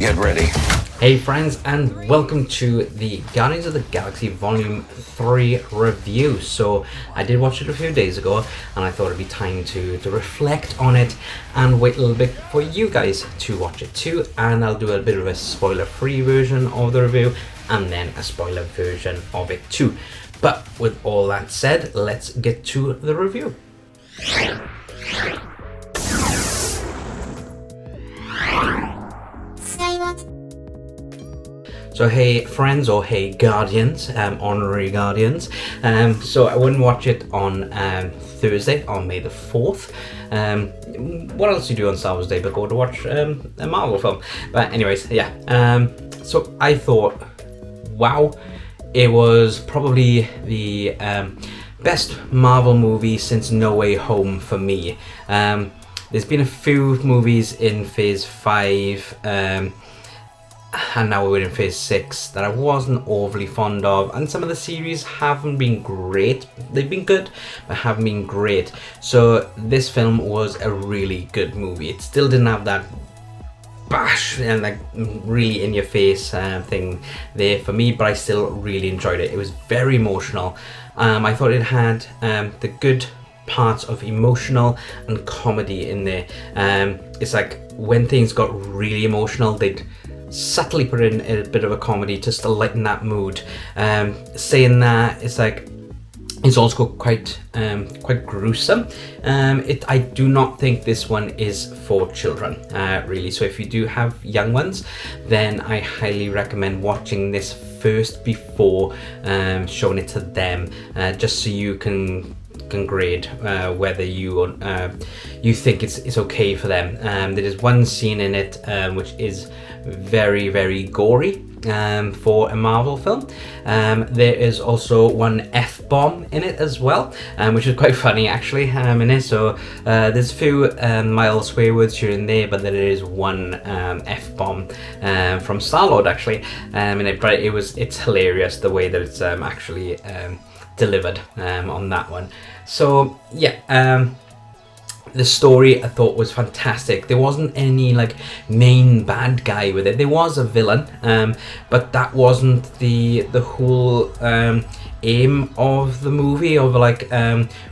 Get ready. Hey friends, and welcome to the Guardians of the Galaxy Volume 3 review. So I did watch it a few days ago and I thought it'd be time to reflect on it and wait a little bit for you guys to watch it too. And I'll do a bit of a spoiler-free version of the review and then a spoiler version of it too. But with all that said, let's get to the review. So hey friends, or hey Guardians, honorary Guardians. So I wouldn't watch it on Thursday, on May the 4th. What else do you do on Star Wars Day but go to watch a Marvel film? But anyways, yeah. So I thought, wow, it was probably the best Marvel movie since No Way Home for me. There's been a few movies in Phase 5, and now we're in Phase 6 that I wasn't overly fond of, and some of the series haven't been great. They've been good, but haven't been great. So this film was a really good movie. It still didn't have that bash and like really in your face thing there for me, but I still really enjoyed it. It was very emotional. I thought it had the good parts of emotional and comedy in there. It's like when things got really emotional, they'd subtly put in a bit of a comedy just to lighten that mood. Saying that, it's like it's also quite gruesome. I do not think this one is for children, really. So if you do have young ones, then I highly recommend watching this first before showing it to them, just so you can grade whether you think it's okay for them. There is one scene in it which is very, very gory for a Marvel film. There is also one F-bomb in it as well, which is quite funny actually in it. So there's a few mild swear words here and there, but there is one F-bomb from Star-Lord actually in it. But it's hilarious the way that it's actually delivered on that one. So yeah, the story I thought was fantastic. There wasn't any like main bad guy with it. There was a villain, but that wasn't the whole aim of the movie, of like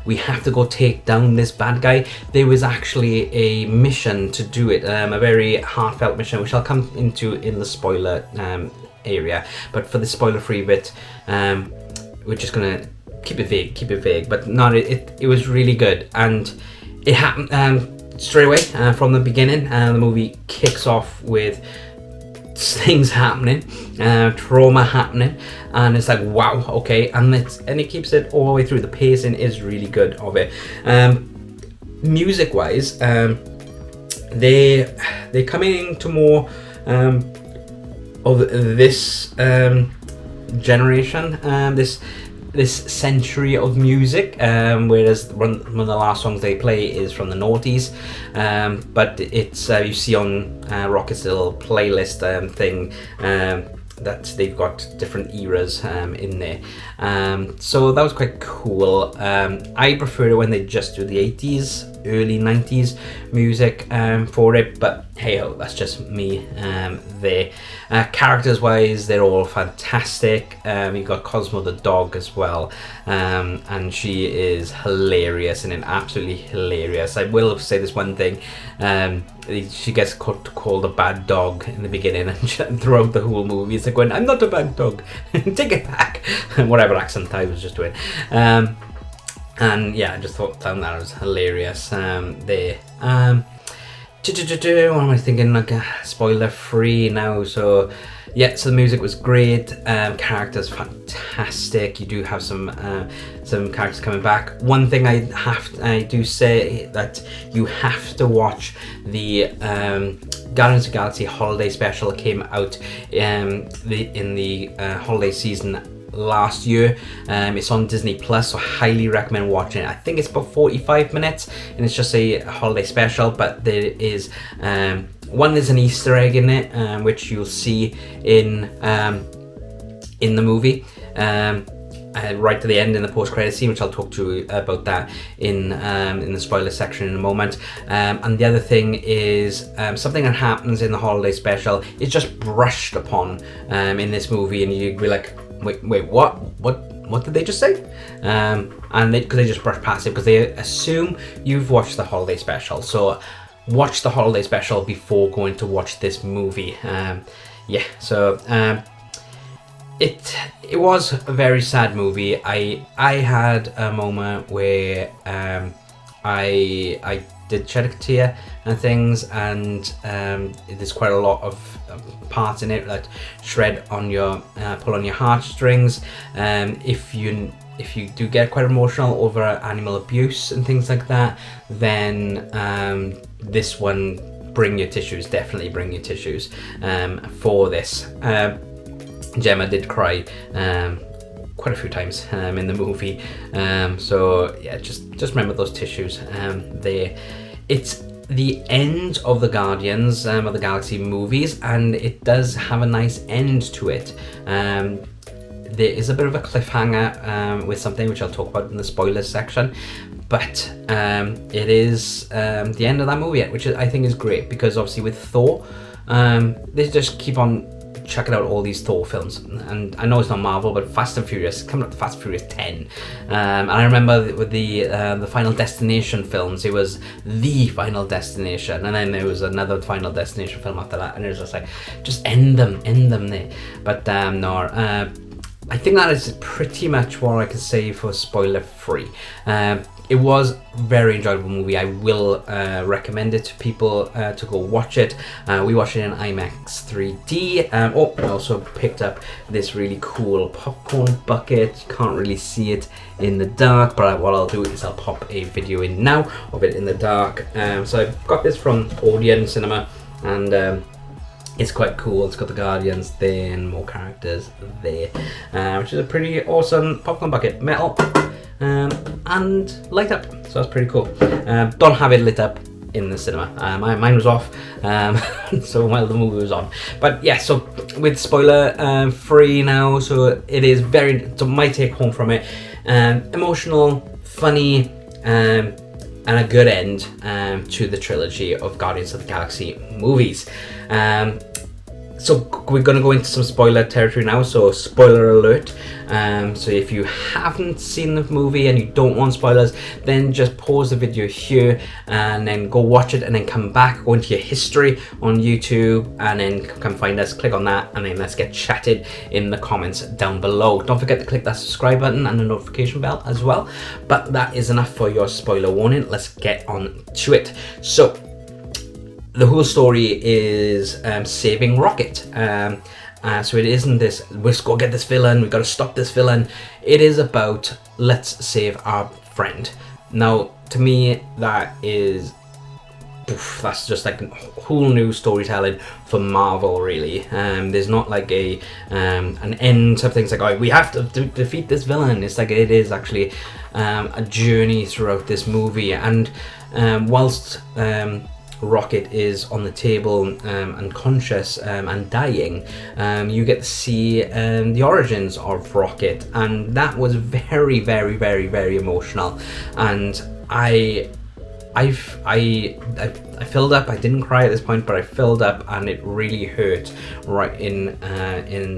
we have to go take down this bad guy. There was actually a mission to do it, a very heartfelt mission, which I'll come into in the spoiler area. But for the spoiler-free bit, we're just gonna keep it vague, but not it was really good, and it happened straight away from the beginning. The movie kicks off with things happening, trauma happening, and it's like wow, okay, and it keeps it all the way through. The pacing is really good of it. Music wise, they're coming into more of this generation, this century of music, whereas one of the last songs they play is from the noughties, but it's you see on Rocket's little playlist thing that they've got different eras in there, so that was quite cool. I prefer it when they just do the 80s, early 90s music for it, but hey ho, that's just me there. Characters wise, they're all fantastic. You've got Cosmo the dog as well, and she is hilarious and absolutely hilarious. I will say this one thing, she gets called a bad dog in the beginning, and throughout the whole movie it's like going, I'm not a bad dog, take it back, whatever accent I was just doing. And yeah, I just found that was hilarious there. What am I thinking? Like spoiler free now. So yeah, so the music was great. Characters fantastic. You do have some characters coming back. One thing I do say that you have to watch the Guardians of the Galaxy holiday special. It came out in the holiday season last year. It's on Disney Plus, so I highly recommend watching it. I think it's about 45 minutes and it's just a holiday special, but there is there's an Easter egg in it, which you'll see in the movie. right to the end in the post-credit scene, which I'll talk to you about that in the spoiler section in a moment. And the other thing is something that happens in the holiday special is just brushed upon in this movie, and you'd be like, wait, what did they just say? And because they just brush past it because they assume you've watched the holiday special. So watch the holiday special before going to watch this movie. It was a very sad movie. I had a moment where I did shed a tear and things, and there's quite a lot of parts in it that shred on your pull on your heartstrings. If you do get quite emotional over animal abuse and things like that, then this one, definitely bring your tissues for this. Gemma did cry quite a few times in the movie, so yeah, just remember those tissues there. It's the end of the Guardians of the Galaxy movies, and it does have a nice end to it. There is a bit of a cliffhanger with something which I'll talk about in the spoilers section, but it is the end of that movie, which I think is great, because obviously with Thor, they just keep on chucking out all these Thor films, and I know it's not Marvel, but Fast and Furious, coming up to Fast and Furious 10, and I remember with the Final Destination films, it was the Final Destination, and then there was another Final Destination film after that, and it was just like, just end them there. But no, I think that is pretty much what I can say for spoiler free. It was a very enjoyable movie. I will recommend it to people to go watch it. We watched it in IMAX 3D. I also picked up this really cool popcorn bucket. You can't really see it in the dark, but what I'll do is I'll pop a video in now of it in the dark. So I've got this from Odeon Cinema, and it's quite cool. It's got the Guardians there and more characters there, which is a pretty awesome popcorn bucket. Metal and light up, so that's pretty cool. Don't have it lit up in the cinema. Mine was off, so while the movie was on. But yeah, so with spoiler free now, so it is so my take home from it, emotional, funny, and a good end to the trilogy of Guardians of the Galaxy movies. So we're going to go into some spoiler territory now, so spoiler alert. So if you haven't seen the movie and you don't want spoilers, then just pause the video here and then go watch it, and then come back, go into your history on YouTube, and then come find us, click on that, and then let's get chatted in the comments down below. Don't forget to click that subscribe button and the notification bell as well. But that is enough for your spoiler warning. Let's get on to it. So the whole story is saving Rocket. So it isn't this, let's go get this villain, we've got to stop this villain. It is about, let's save our friend. Now, to me, that's just like a whole new storytelling for Marvel, really. There's not like an end to things like, oh, we have to defeat this villain. It's like, it is actually a journey throughout this movie. And whilst Rocket is on the table unconscious and dying, you get to see the origins of Rocket, and that was very, very, very, very emotional. And I filled up. I didn't cry at this point, but I filled up, and it really hurt right in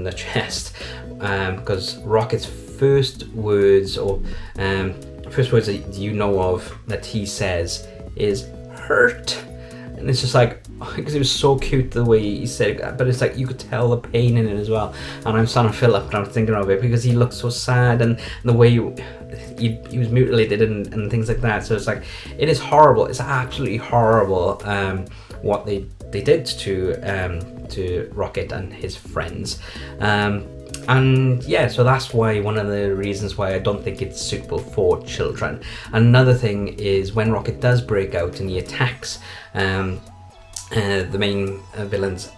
the chest, because Rocket's first words that you know of that he says is hurt. And it's just like, because it was so cute the way he said it, but it's like you could tell the pain in it as well. And I'm starting to fill up, and I'm thinking of it because he looked so sad, and the way he was mutilated and things like that. So it's like, it is horrible. It's absolutely horrible what they did to Rocket and his friends. And yeah, so that's why, one of the reasons why I don't think it's suitable for children. Another thing is when Rocket does break out and he attacks the main villain's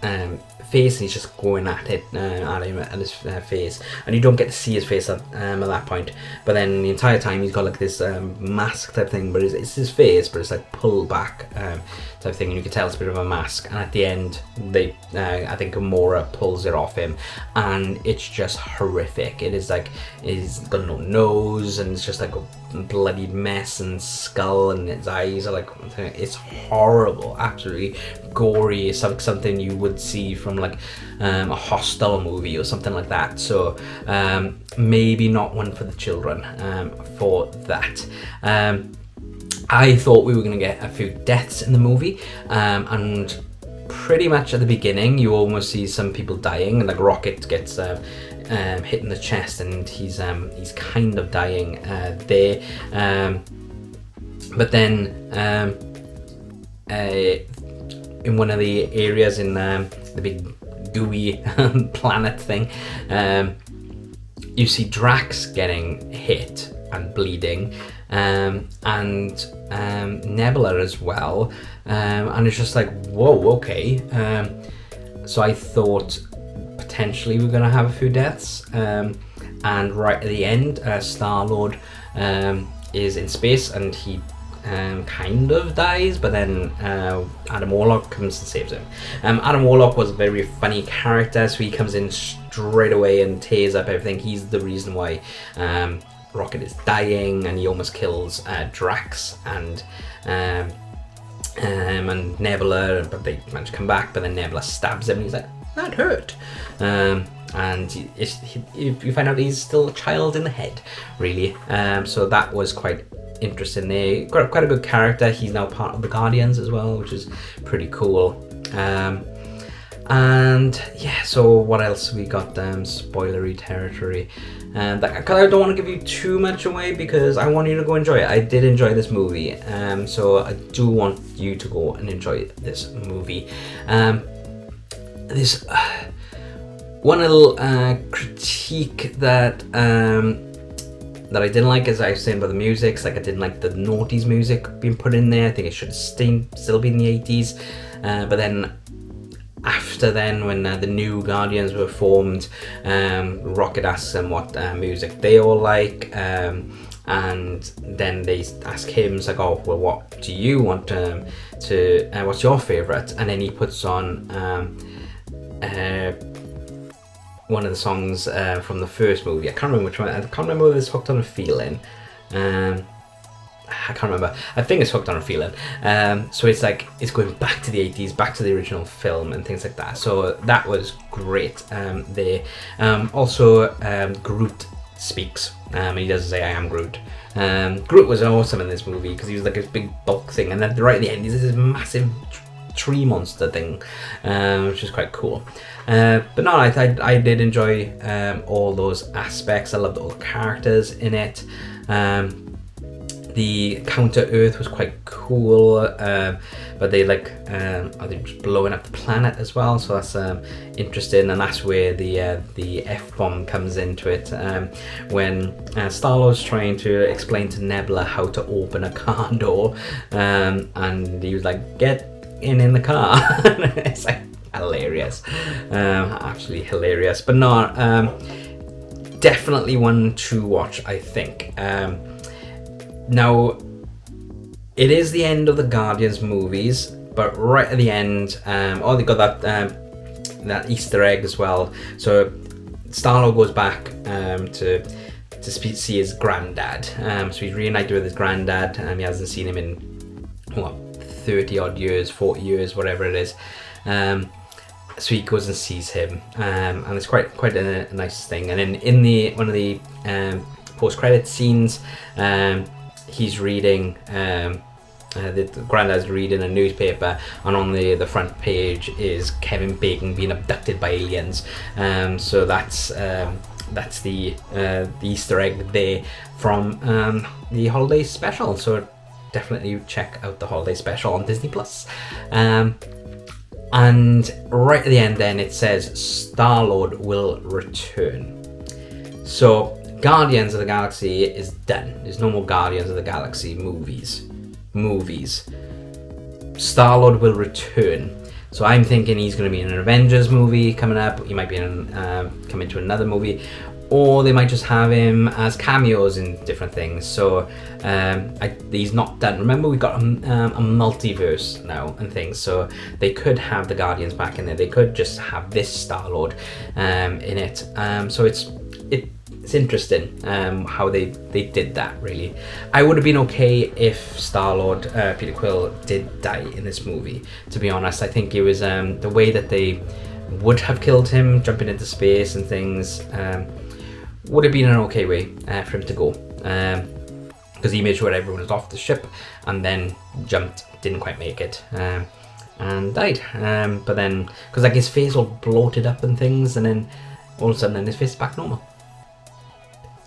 face, and he's just going at him at his face, and you don't get to see his face at that point. But then the entire time he's got like this mask type thing, but it's his face, but it's like pulled back type thing, and you can tell it's a bit of a mask. And at the end, they I think Gamora pulls it off him, and it's just horrific. It is like he's got no nose, and it's just like a bloodied mess, and skull, and his eyes are like, it's horrible, absolutely gory. It's like something you would see from like a Hostel movie or something like that. So maybe not one for the children for that. I thought we were going to get a few deaths in the movie, and pretty much at the beginning you almost see some people dying, and like Rocket gets hit in the chest, and he's kind of dying there. But then in one of the areas in the big gooey planet thing, you see Drax getting hit and bleeding, and Nebula as well, and it's just like, whoa, okay. So I thought potentially we're going to have a few deaths, and right at the end, Star-Lord is in space, and he kind of dies, but then Adam Warlock comes and saves him. Adam Warlock was a very funny character, so he comes in straight away and tears up everything. He's the reason why Rocket is dying, and he almost kills Drax and Nebula, but they manage to come back. But then Nebula stabs him, and he's like, that hurt. And you find out he's still a child in the head, really. So that was quite interesting there. Quite a good character. He's now part of the Guardians as well, which is pretty cool. And yeah, so what else we got? Spoilery territory. And I don't want to give you too much away because I want you to go enjoy it. I did enjoy this movie, so I do want you to go and enjoy this movie. There's one little critique that I didn't like, as I was saying about the music. It's like I didn't like the noughties music being put in there. I think it should still be in the 80s. But then after then, when the new Guardians were formed, Rocket asks them what music they all like, and then they ask him, it's like, oh well, what do you want to what's your favorite? And then he puts on one of the songs from the first movie. I can't remember which one. I can't remember whether it's Hooked on a Feeling. I can't remember. I think it's Hooked on a Feeling. So it's like it's going back to the 80s, back to the original film and things like that. So that was great there. Also, Groot speaks. He does say, I am Groot. Groot was awesome in this movie because he was like this big bulk thing, and then right at the end he's this massive tree monster thing, which is quite cool. But no, I did enjoy all those aspects. I loved all the characters in it. The Counter Earth was quite cool, but they like are they just blowing up the planet as well, so that's interesting. And that's where the F-bomb comes into it, when Star-Lord's trying to explain to Nebula how to open a car door, and he was like, get in the car. It's like hilarious, absolutely hilarious. But no, definitely one to watch, I think. Now, it is the end of the Guardians movies, but right at the end, they got that Easter egg as well. So Star-Lord goes back to see his granddad. So he's reunited with his granddad, and he hasn't seen him in 30 odd years, 40 years, whatever it is. So he goes and sees him, and it's quite a nice thing. And then in one of the post-credit scenes, he's reading, the granddad's reading a newspaper, and on the front page is Kevin Bacon being abducted by aliens. So that's the Easter egg there from the holiday special. So definitely check out the holiday special on Disney Plus. And right at the end then it says Star-Lord will return. So Guardians of the Galaxy is done. There's no more Guardians of the Galaxy movies. Star-Lord will return. So I'm thinking he's going to be in an Avengers movie coming up. He might be in come into another movie, or they might just have him as cameos in different things. So he's not done. Remember, we've got a multiverse now and things, so they could have the Guardians back in there. They could just have this Star-Lord in it. So it's interesting how they did that, really. I would have been okay if Star-Lord, Peter Quill, did die in this movie, to be honest. I think it was the way that they would have killed him, jumping into space and things, would have been an okay way for him to go. Because he made sure everyone was off the ship and then jumped, didn't quite make it, and died. But then, because like his face all bloated up and things, and then all of a sudden his face is back normal.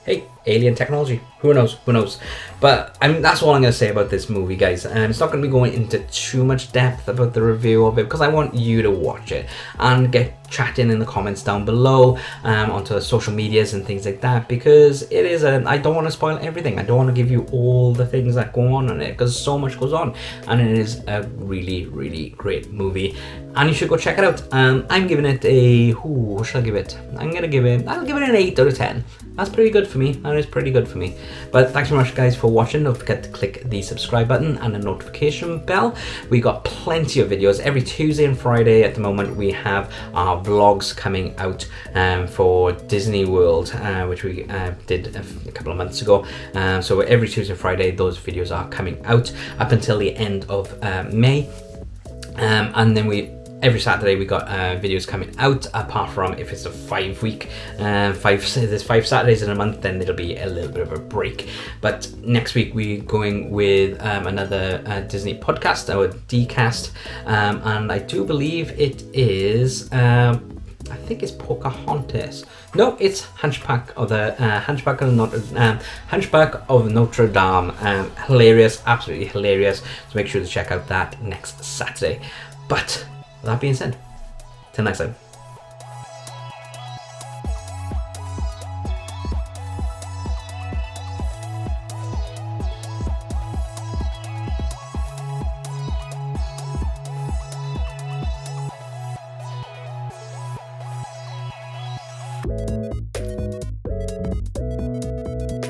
Hey, alien technology. Who knows? Who knows? But that's all I'm going to say about this movie, guys. It's not going to be going into too much depth about the review of it, because I want you to watch it and get chatting in the comments down below onto social medias and things like that, because it is I don't want to spoil everything. I don't want to give you all the things that go on in it, because so much goes on, and it is a really, really great movie, and you should go check it out. I'm giving it a what should I give it? I'll give it an 8 out of 10. That's pretty good for me. That is pretty good for me. But thanks so much, guys, for watching. Don't forget to click the subscribe button and the notification bell. We got plenty of videos every Tuesday and Friday. At the moment, we have our vlogs coming out for Disney World, which we did a couple of months ago. So every Tuesday and Friday, those videos are coming out up until the end of May. And then every Saturday we got videos coming out, apart from if it's a 5 week, there's 5 Saturdays in a month, then it'll be a little bit of a break. But next week we're going with another Disney podcast, our DCast, and I do believe it is, I think it's Pocahontas. No, it's Hunchback of Notre Dame. Hilarious, absolutely hilarious. So make sure to check out that next Saturday. But with that being said, till next time.